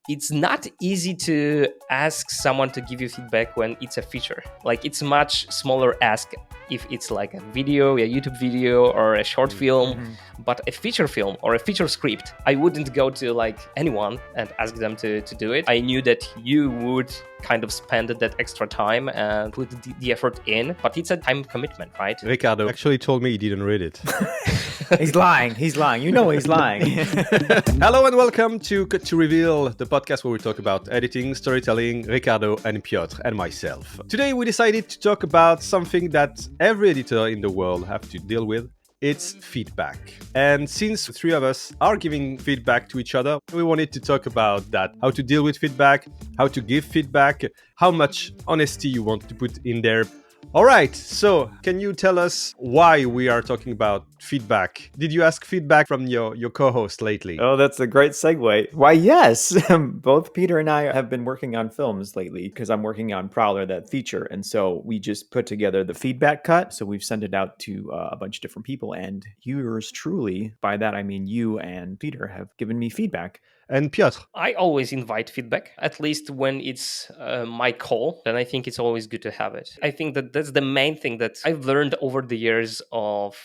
It's not easy to ask someone to give you feedback when it's a feature. Like, it's much smaller ask if it's like a video, a YouTube video, or a short film. But a feature film or a feature script, I wouldn't go to like anyone and ask them to do it. I knew that you would kind of spend that extra time and put the effort in, but it's a time commitment, right? Ricardo actually told me he didn't read it. He's lying. You know he's lying. Hello and welcome to Cut to Reveal, the podcast where we talk about editing, storytelling, Ricardo and Piotr and myself. Today we decided to talk about something that every editor in the world have to deal with. It's feedback. And since the three of us are giving feedback to each other, we wanted to talk about that. How to deal with feedback, how to give feedback, how much honesty you want to put in there. All right, so can you tell us why we are talking about feedback? Did you ask feedback from your co-host lately? Oh, that's a great segue. Why, yes. Both Peter and I have been working on films lately because I'm working on Prowler, that feature. And so we just put together the feedback cut. So we've sent it out to a bunch of different people. And yours truly, by that I mean you and Peter, have given me feedback. And Piotr? I always invite feedback, at least when it's my call. Then I think it's always good to have it. I think that that's the main thing that I've learned over the years of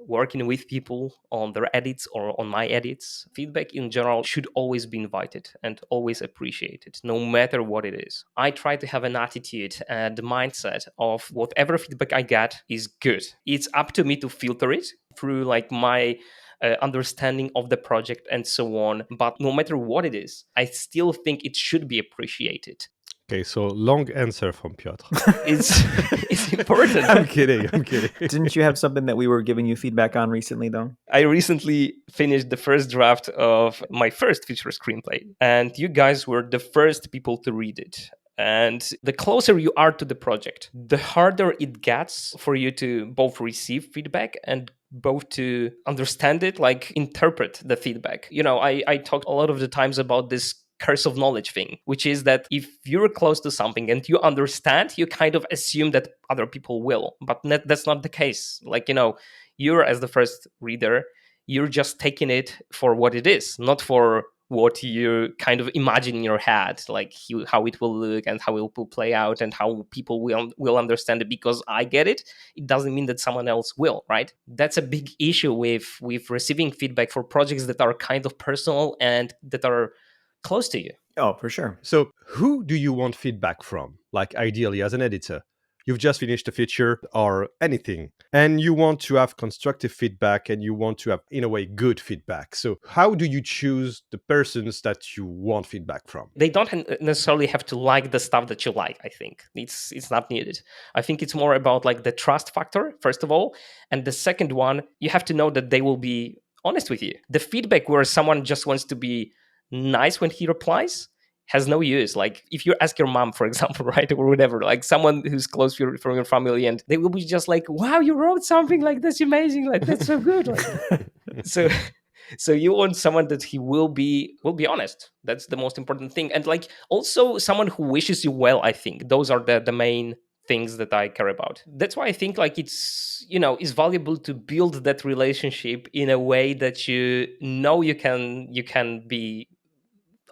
working with people on their edits or on my edits. Feedback in general should always be invited and always appreciated, no matter what it is. I try to have an attitude and mindset of whatever feedback I get is good. It's up to me to filter it through like my understanding of the project and so on. But no matter what it is, I still think it should be appreciated. Okay, so long answer from Piotr. It's important. I'm kidding. Didn't you have something that we were giving you feedback on recently, though? I recently finished the first draft of my first feature screenplay, and you guys were the first people to read it. And the closer you are to the project, the harder it gets for you to both receive feedback and both to understand it, like interpret the feedback. You know, I talked a lot of the times about this curse of knowledge thing, which is that if you're close to something and you understand, you kind of assume that other people will. But that's not the case. Like, you know, you're as the first reader, you're just taking it for what it is, not for what you kind of imagine in your head, like how it will look and how it will play out and how people will understand it. Because I get it, it doesn't mean that someone else will, right? That's a big issue with receiving feedback for projects that are kind of personal and that are close to you. Oh, for sure. So who do you want feedback from? Like ideally as an editor. You've just finished a feature or anything, and you want to have constructive feedback and you want to have, in a way, good feedback. So how do you choose the persons that you want feedback from? They don't necessarily have to like the stuff that you like, I think. It's not needed. I think it's more about like the trust factor, first of all. And the second one, you have to know that they will be honest with you. The feedback where someone just wants to be nice when he replies has no use. Like if you ask your mom, for example, right, or whatever, like someone who's close from your family, and they will be just like, "Wow, you wrote something like that's amazing, like that's so good." Like, so you want someone that he will be honest. That's the most important thing, and like also someone who wishes you well. I think those are the main things that I care about. That's why I think like it's, you know, it's valuable to build that relationship in a way that you know you can be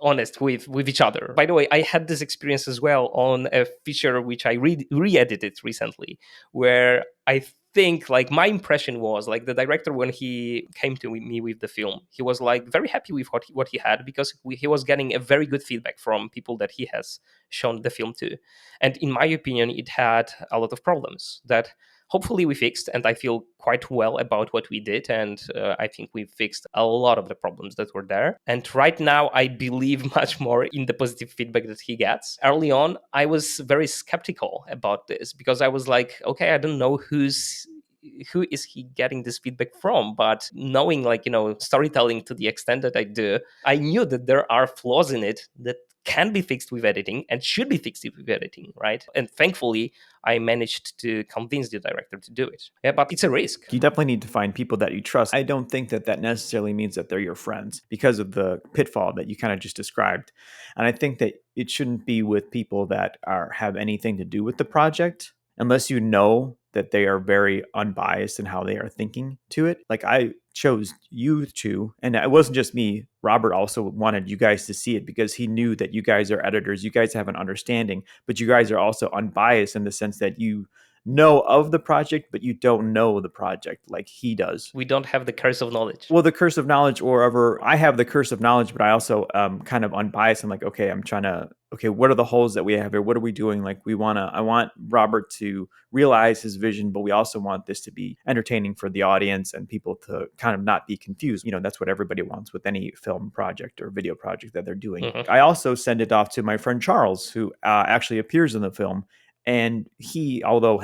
honest with each other. By the way, I had this experience as well on a feature which I re-edited recently, where I think like my impression was like the director, when he came to me with the film, he was like very happy with what he had, because he was getting a very good feedback from people that he has shown the film to. And in my opinion, it had a lot of problems that hopefully we fixed, and I feel quite well about what we did, and I think we fixed a lot of the problems that were there. And right now I believe much more in the positive feedback that he gets. Early on I was very skeptical about this, because I was like, okay, I don't know who is he getting this feedback from? But knowing, like, you know, storytelling to the extent that I do, I knew that there are flaws in it that can be fixed with editing and should be fixed with editing, right? And thankfully, I managed to convince the director to do it. Yeah, but it's a risk. You definitely need to find people that you trust. I don't think that necessarily means that they're your friends, because of the pitfall that you kind of just described. And I think that it shouldn't be with people that have anything to do with the project. unless you know that they are very unbiased in how they are thinking to it. Like I chose you two, and it wasn't just me. Robert also wanted you guys to see it because he knew that you guys are editors. You guys have an understanding, but you guys are also unbiased in the sense that you know of the project, but you don't know the project like he does. We don't have the curse of knowledge. Well, the curse of knowledge, or ever, I have the curse of knowledge, but I also kind of unbiased. I'm like, okay, I'm trying to, okay, what are the holes that we have here? What are we doing? Like, I want Robert to realize his vision, but we also want this to be entertaining for the audience and people to kind of not be confused. You know, that's what everybody wants with any film project or video project that they're doing. Mm-hmm. I also send it off to my friend Charles, who actually appears in the film. And he, although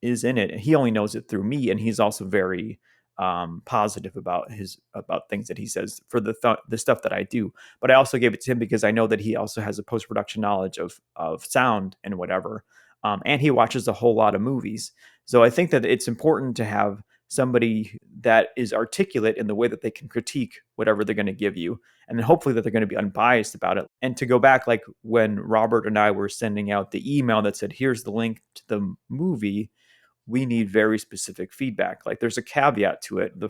is in it, he only knows it through me. And he's also very positive about things that he says for the stuff that I do. But I also gave it to him because I know that he also has a post-production knowledge of sound and whatever. And he watches a whole lot of movies. So I think that it's important to have somebody that is articulate in the way that they can critique whatever they're going to give you. And then hopefully that they're going to be unbiased about it. And to go back, like when Robert and I were sending out the email that said, here's the link to the movie, we need very specific feedback. Like there's a caveat to it. The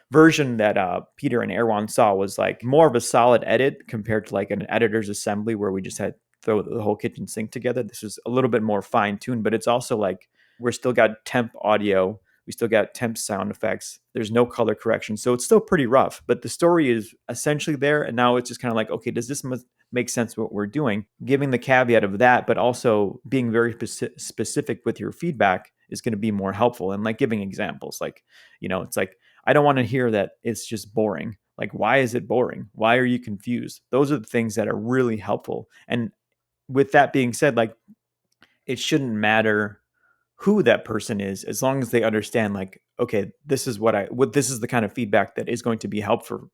version that Peter and Erwann saw was like more of a solid edit compared to like an editor's assembly where we just had throw the whole kitchen sink together. This is a little bit more fine tuned, but it's also like we're still got temp audio. We still got temp sound effects. There's no color correction. So it's still pretty rough, but the story is essentially there. And now it's just kind of like, okay, does this make sense what we're doing? Giving the caveat of that, but also being very specific with your feedback is going to be more helpful. And like giving examples, like, you know, it's like, I don't want to hear that it's just boring. Like, why is it boring? Why are you confused? Those are the things that are really helpful. And with that being said, like, it shouldn't matter who that person is as long as they understand, like, okay, this is this is the kind of feedback that is going to be helpful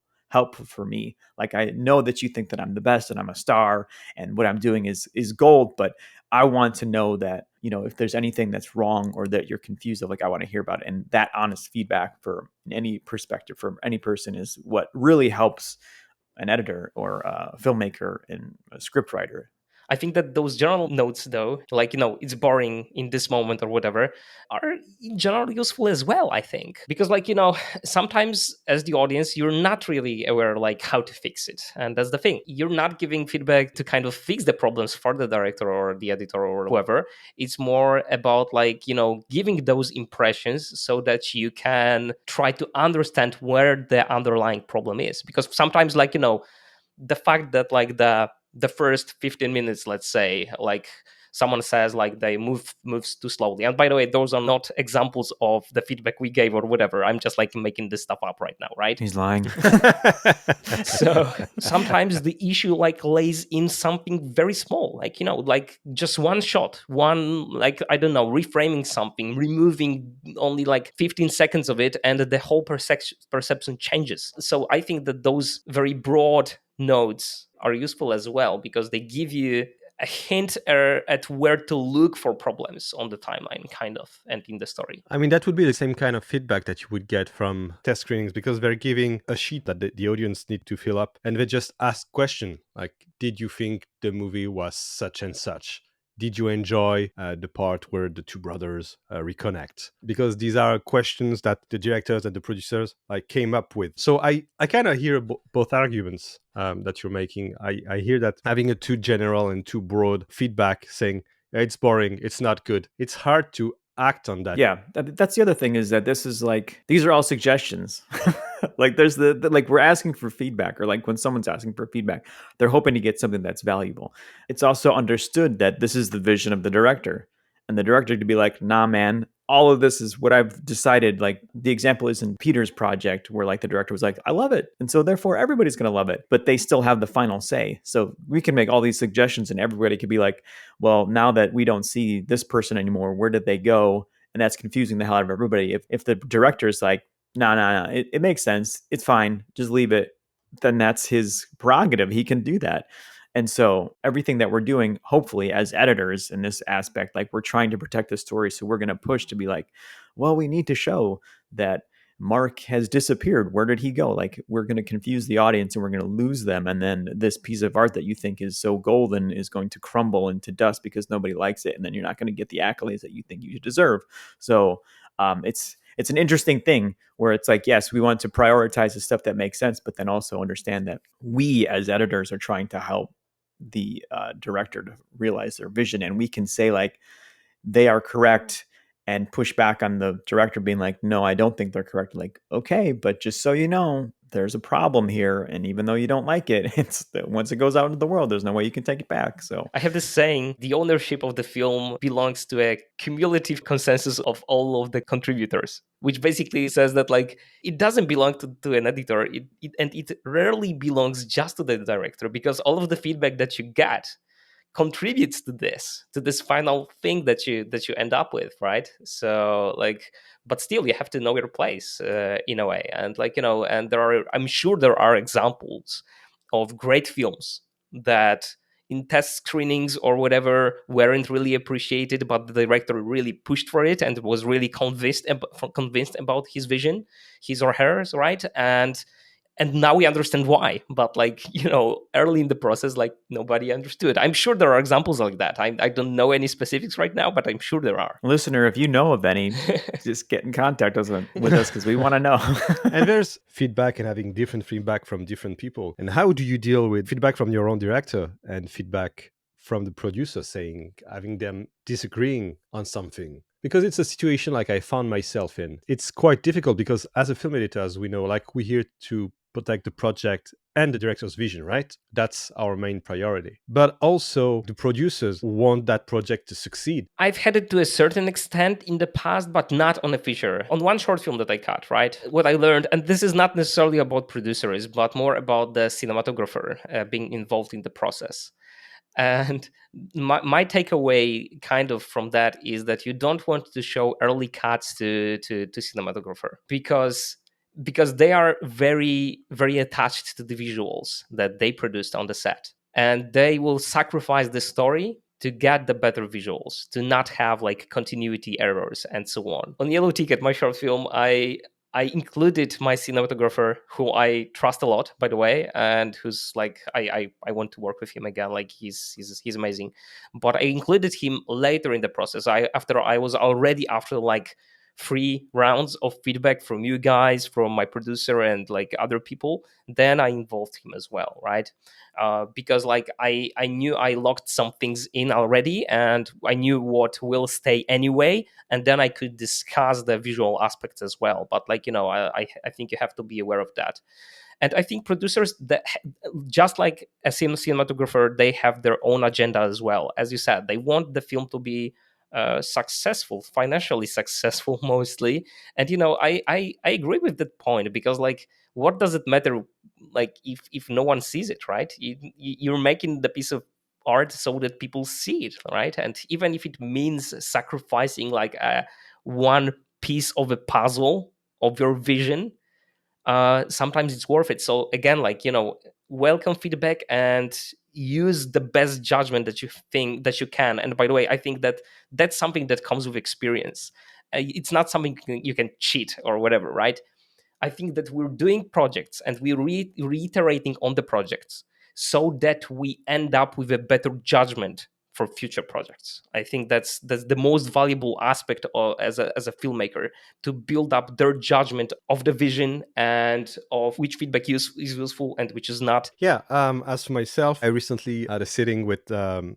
for me. Like, I know that you think that I'm the best and I'm a star and what I'm doing is gold, but I want to know that, you know, if there's anything that's wrong or that you're confused of, like, I want to hear about it. And that honest feedback for any perspective from any person is what really helps an editor or a filmmaker and a scriptwriter. I think that those general notes, though, like, you know, it's boring in this moment or whatever, are in general useful as well, I think. Because, like, you know, sometimes as the audience, you're not really aware, like, how to fix it. And that's the thing. You're not giving feedback to kind of fix the problems for the director or the editor or whoever. It's more about, like, you know, giving those impressions so that you can try to understand where the underlying problem is. Because sometimes, like, you know, the fact that, like, the first 15 minutes, let's say, like someone says like they moves too slowly, and by the way, those are not examples of the feedback we gave or whatever, I'm just like making this stuff up right now, right? He's lying. So sometimes the issue like lays in something very small, like, you know, like just one shot, one, like, I don't know, reframing something, removing only like 15 seconds of it, and the whole perception changes. So I think that those very broad notes are useful as well because they give you a hint at where to look for problems on the timeline, kind of, and in the story. I mean, that would be the same kind of feedback that you would get from test screenings because they're giving a sheet that the audience need to fill up, and they just ask question like, did you think the movie was such and such? Did you enjoy the part where the two brothers reconnect? Because these are questions that the directors and the producers like came up with. So I kind of hear both arguments that you're making. I hear that having a too general and too broad feedback saying it's boring, it's not good, it's hard to act on that. Yeah, that's the other thing, is that this is like, these are all suggestions. Like there's the like, we're asking for feedback, or like when someone's asking for feedback, they're hoping to get something that's valuable. It's also understood that this is the vision of the director, and the director to be like, nah, man, all of this is what I've decided. Like the example is in Peter's project where like the director was like, I love it. And so therefore everybody's going to love it, but they still have the final say. So we can make all these suggestions and everybody could be like, well, now that we don't see this person anymore, where did they go? And that's confusing the hell out of everybody. If the director is like, no, it makes sense, it's fine, just leave it, then that's his prerogative. He can do that. And so everything that we're doing, hopefully as editors in this aspect, like we're trying to protect the story. So we're going to push to be like, well, we need to show that Mark has disappeared. Where did he go? Like, we're going to confuse the audience and we're going to lose them. And then this piece of art that you think is so golden is going to crumble into dust because nobody likes it. And then you're not going to get the accolades that you think you deserve. So it's an interesting thing where it's like, yes, we want to prioritize the stuff that makes sense, but then also understand that we as editors are trying to help the director to realize their vision. And we can say, like, they are correct, and push back on the director being like, no, I don't think they're correct. Like, okay, but just so you know, there's a problem here. And even though you don't like it, it's once it goes out into the world, there's no way you can take it back. So I have this saying, the ownership of the film belongs to a cumulative consensus of all of the contributors, which basically says that like it doesn't belong to an editor, and it rarely belongs just to the director, because all of the feedback that you get contributes to this final thing that you end up with, right? So like, but still you have to know your place in a way. And like, and I'm sure there are examples of great films that in test screenings or whatever weren't really appreciated, but the director really pushed for it and was really convinced about his vision, his or hers, right? And now we understand why, but like, early in the process, like, nobody understood. I'm sure there are examples like that. I don't know any specifics right now, but I'm sure there are. listener, if you know of any, just get in contact with us because we want to know. And there's feedback and having different feedback from different people. And how do you deal with feedback from your own director and feedback from the producer, saying, having them disagreeing on something? Because it's a situation like I found myself in. It's quite difficult because as a film editor, as we know, like, we're here to protect the project and the director's vision, right? That's our main priority. But also the producers want that project to succeed. I've had it to a certain extent in the past, but not on a feature. On one short film that I cut, right? What I learned, and this is not necessarily about producers, but more about the cinematographer being involved in the process. And my takeaway kind of from that is that you don't want to show early cuts to cinematographer, because they are very, very attached to the visuals that they produced on the set, and they will sacrifice the story to get the better visuals, to not have like continuity errors and so on. On Yellow Ticket, my short film, I included my cinematographer, who I trust a lot, by the way, and who's like, I want to work with him again. Like, he's amazing. But I included him later in the process. After I was already after like 3 rounds of feedback from you guys, from my producer, and like other people. Then I involved him as well, right? Because like I knew I locked some things in already, and I knew what will stay anyway, and then I could discuss the visual aspects as well. But like, I think you have to be aware of that. And I think producers, that just like a cinematographer, they have their own agenda as well. As you said, they want the film to be successful, financially successful mostly. And I agree with that point, because like, what does it matter, like, if no one sees it, right? You're making the piece of art so that people see it, right? And even if it means sacrificing like one piece of a puzzle of your vision, sometimes it's worth it. So again, like, welcome feedback and use the best judgment that you think that you can. And by the way, I think that that's something that comes with experience. It's not something you can cheat or whatever, right? I think that we're doing projects and we're reiterating on the projects so that we end up with a better judgment for future projects. I think that's the most valuable aspect as a filmmaker, to build up their judgment of the vision and of which feedback is useful and which is not. Yeah, as for myself, I recently had a sitting with the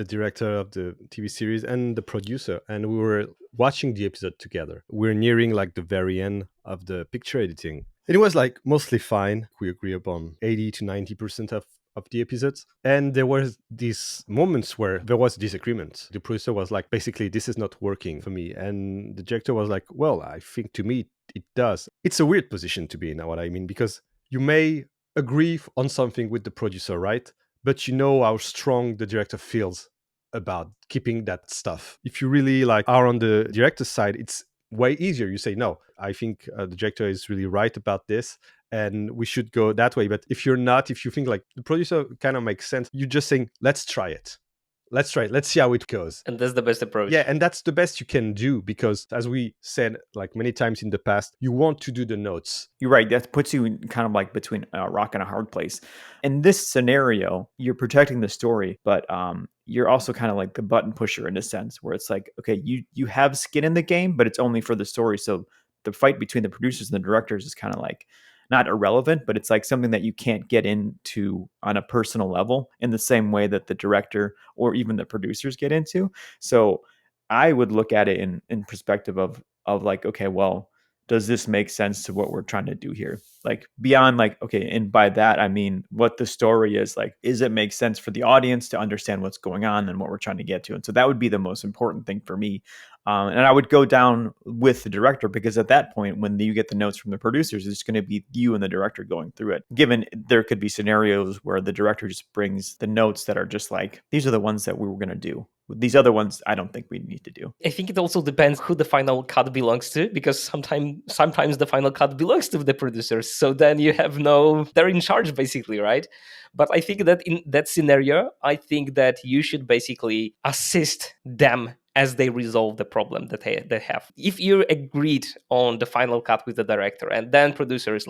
director of the TV series and the producer, and we were watching the episode together. We're nearing like the very end of the picture editing. It was like mostly fine. We agree upon 80 to 90% of the episodes. And there was these moments where there was disagreement. The producer was like, basically, this is not working for me. And the director was like, well, I think to me it does. It's a weird position to be in, what I mean, because you may agree on something with the producer, right? But you know how strong the director feels about keeping that stuff. If you really like are on the director's side, it's way easier. You say, no, I think the director is really right about this, and we should go that way. But if you're not, if you think like the producer kind of makes sense, you're just saying, let's try it. let's try it. Let's see how it goes. And that's the best approach. Yeah, and that's the best you can do because, as we said like many times in the past, you want to do the notes. You're right. That puts you in kind of like between a rock and a hard place. In this scenario, you're protecting the story, but you're also kind of like the button pusher in a sense, where it's like, okay, you have skin in the game, but it's only for the story. So the fight between the producers and the directors is kind of like not irrelevant, but it's like something that you can't get into on a personal level in the same way that the director or even the producers get into. So I would look at it in perspective of like, okay, well, does this make sense to what we're trying to do here? Like beyond like, okay, and by that I mean what the story is, like, is it make sense for the audience to understand what's going on and what we're trying to get to? And so that would be the most important thing for me. And I would go down with the director, because at that point, when you get the notes from the producers, it's going to be you and the director going through it. Given there could be scenarios where the director just brings the notes that are just like, these are the ones that we were going to do. These other ones, I don't think we need to do. I think it also depends who the final cut belongs to, because sometimes the final cut belongs to the producers. So then you have they're in charge basically, right? But I think that in that scenario, I think that you should basically assist them as they resolve the problem that they have. If you agreed on the final cut with the director and then producers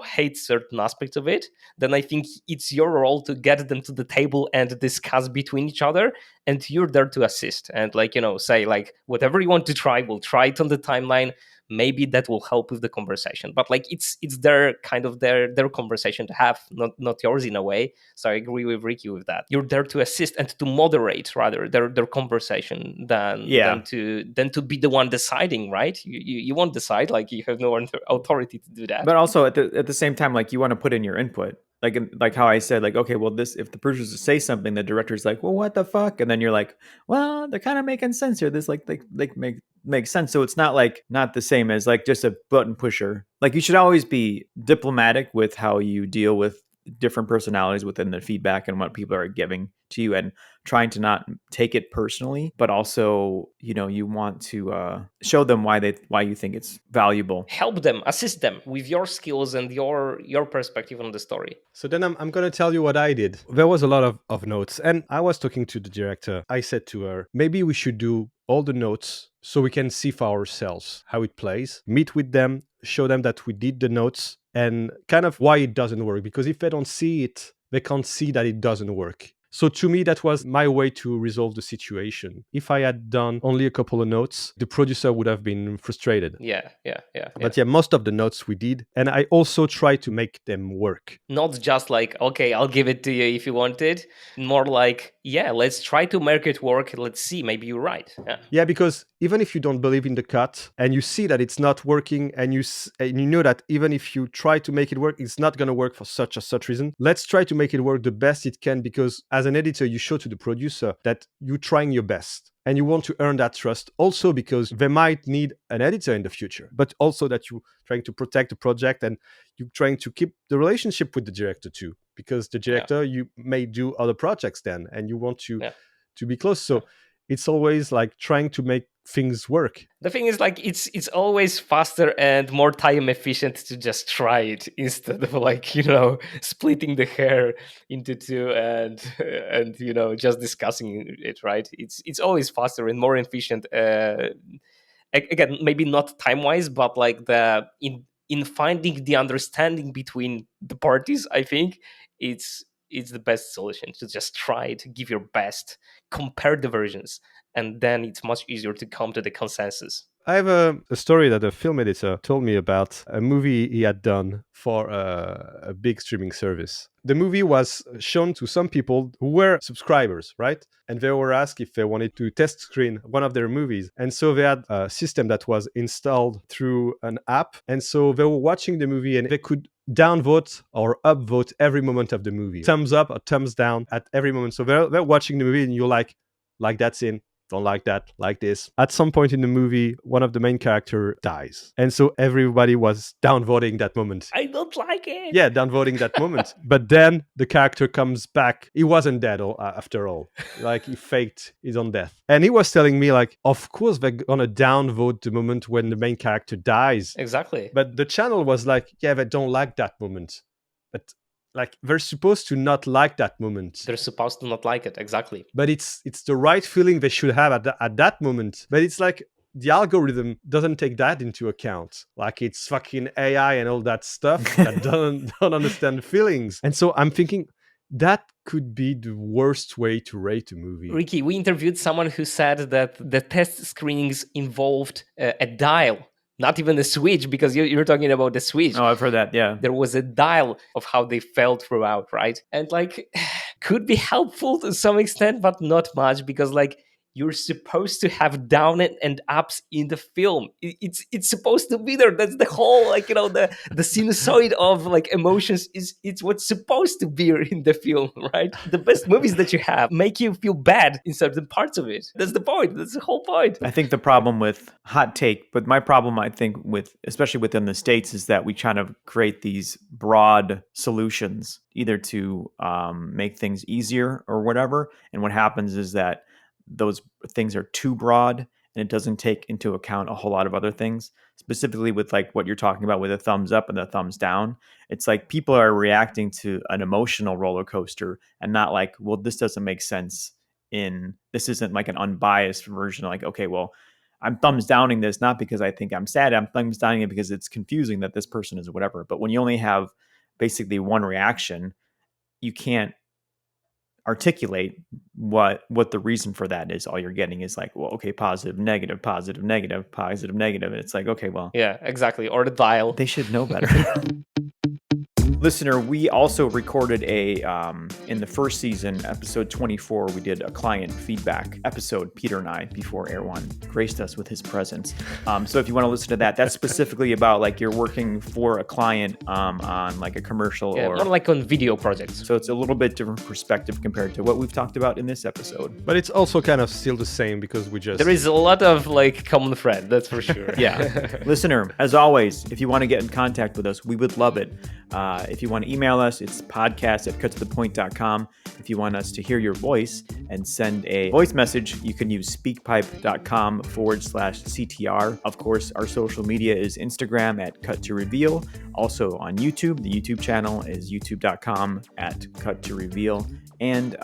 hate certain aspects of it, then I think it's your role to get them to the table and discuss between each other, and you're there to assist and say whatever you want to try, we'll try it on the timeline. Maybe that will help with the conversation, but it's their kind of their conversation to have, not yours in a way. So I agree with Ricky with that. You're there to assist and to moderate rather their conversation than to be the one deciding, right? You won't decide, you have no authority to do that. But also at the same time, you want to put in your input. Like how I said, okay, well, this, if the producers say something, the director's like, well, what the fuck? And then you're like, well, they're kind of making sense here. This makes sense. So it's not the same as just a button pusher. You should always be diplomatic with how you deal with different personalities within the feedback and what people are giving to you, and trying to not take it personally, but also, you want to show them why you think it's valuable. Help them, assist them with your skills and your perspective on the story. So then I'm going to tell you what I did. There was a lot of notes, and I was talking to the director. I said to her, maybe we should do all the notes so we can see for ourselves how it plays, meet with them, show them that we did the notes, and kind of why it doesn't work. Because if they don't see it, they can't see that it doesn't work. So to me, that was my way to resolve the situation. If I had done only a couple of notes, the producer would have been frustrated. Yeah. But most of the notes we did. And I also tried to make them work. Not just okay, I'll give it to you if you want it. More let's try to make it work. Let's see, maybe you're right. Yeah, because even if you don't believe in the cut and you see that it's not working, and you know that even if you try to make it work, it's not going to work for such reason, let's try to make it work the best it can, because as an editor, you show to the producer that you're trying your best. And you want to earn that trust also, because they might need an editor in the future, but also that you're trying to protect the project and you're trying to keep the relationship with the director too, because the director, you may do other projects then, and you want to be close. So it's always trying to make things work. The thing is, it's always faster and more time efficient to just try it instead of splitting the hair into two and just discussing it, right? It's always faster and more efficient. Again, maybe not time wise, but in finding the understanding between the parties, I think it's the best solution to just try to give your best, compare the versions, and then it's much easier to come to the consensus. I have a story that a film editor told me about a movie he had done for a big streaming service. The movie was shown to some people who were subscribers, right? And they were asked if they wanted to test screen one of their movies. And so they had a system that was installed through an app. And so they were watching the movie and they could downvote or upvote every moment of the movie. Thumbs up or thumbs down at every moment. So they're watching the movie and you're like that scene. Don't like that, like this. At some point in the movie, one of the main character dies. And so everybody was downvoting that moment. I don't like it. Yeah, downvoting that moment. But then the character comes back. He wasn't dead after all. He faked his own death. And he was telling me of course they're gonna downvote the moment when the main character dies. Exactly. But the channel was yeah, they don't like that moment. But like they're supposed to not like that moment. They're supposed to not like it, exactly. But it's the right feeling they should have at that moment. But it's like the algorithm doesn't take that into account. Like it's fucking AI and all that stuff that don't understand feelings. And so I'm thinking that could be the worst way to rate a movie. Ricky, we interviewed someone who said that the test screenings involved a dial, not even a switch, because you're talking about the switch. Oh, I've heard that, yeah. There was a dial of how they felt throughout, right? And like, could be helpful to some extent, but not much, because like, you're supposed to have down and ups in the film. It's supposed to be there. That's the whole, like, you know, the sinusoid of like emotions it's what's supposed to be in the film, right? The best movies that you have make you feel bad in certain parts of it. That's the point. That's the whole point. I think the problem with hot take, but my problem, I think, with especially within the States, is that we kind of create these broad solutions, either to make things easier or whatever. And what happens is that those things are too broad and it doesn't take into account a whole lot of other things, specifically with like what you're talking about with a thumbs up and the thumbs down. It's like people are reacting to an emotional roller coaster and not like, well, this doesn't make sense. This isn't like an unbiased version. Like, okay, well, I'm thumbs downing this not because I think I'm sad. I'm thumbs downing it because it's confusing that this person is whatever. But when you only have basically one reaction, you can't articulate what the reason for that is. All you're getting is like, well, okay, positive, negative, positive, negative, positive, negative. And it's like, okay, well, yeah, exactly. Or the dial. They should know better. Listener, we also recorded in the first season, episode 24, we did a client feedback episode, Peter and I, before Erwann graced us with his presence. So if you want to listen to that, that's specifically about like you're working for a client on like a commercial or more like on video projects. So it's a little bit different perspective compared to what we've talked about in this episode. But it's also kind of still the same because there is a lot of like common thread, that's for sure. Yeah. Listener, as always, if you want to get in contact with us, we would love it. If you want to email us, it's podcast@cuttothepoint.com. If you want us to hear your voice and send a voice message, you can use speakpipe.com/CTR. Of course, our social media is Instagram @CutToReveal. Also on YouTube, the YouTube channel is youtube.com @CutToReveal. And,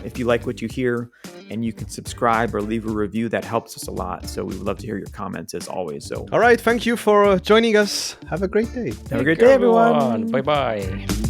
if you like what you hear and you can subscribe or leave a review, that helps us a lot. So we would love to hear your comments as always. So, all right. Thank you for joining us. Have a great day. Have a great day, everyone. Bye-bye.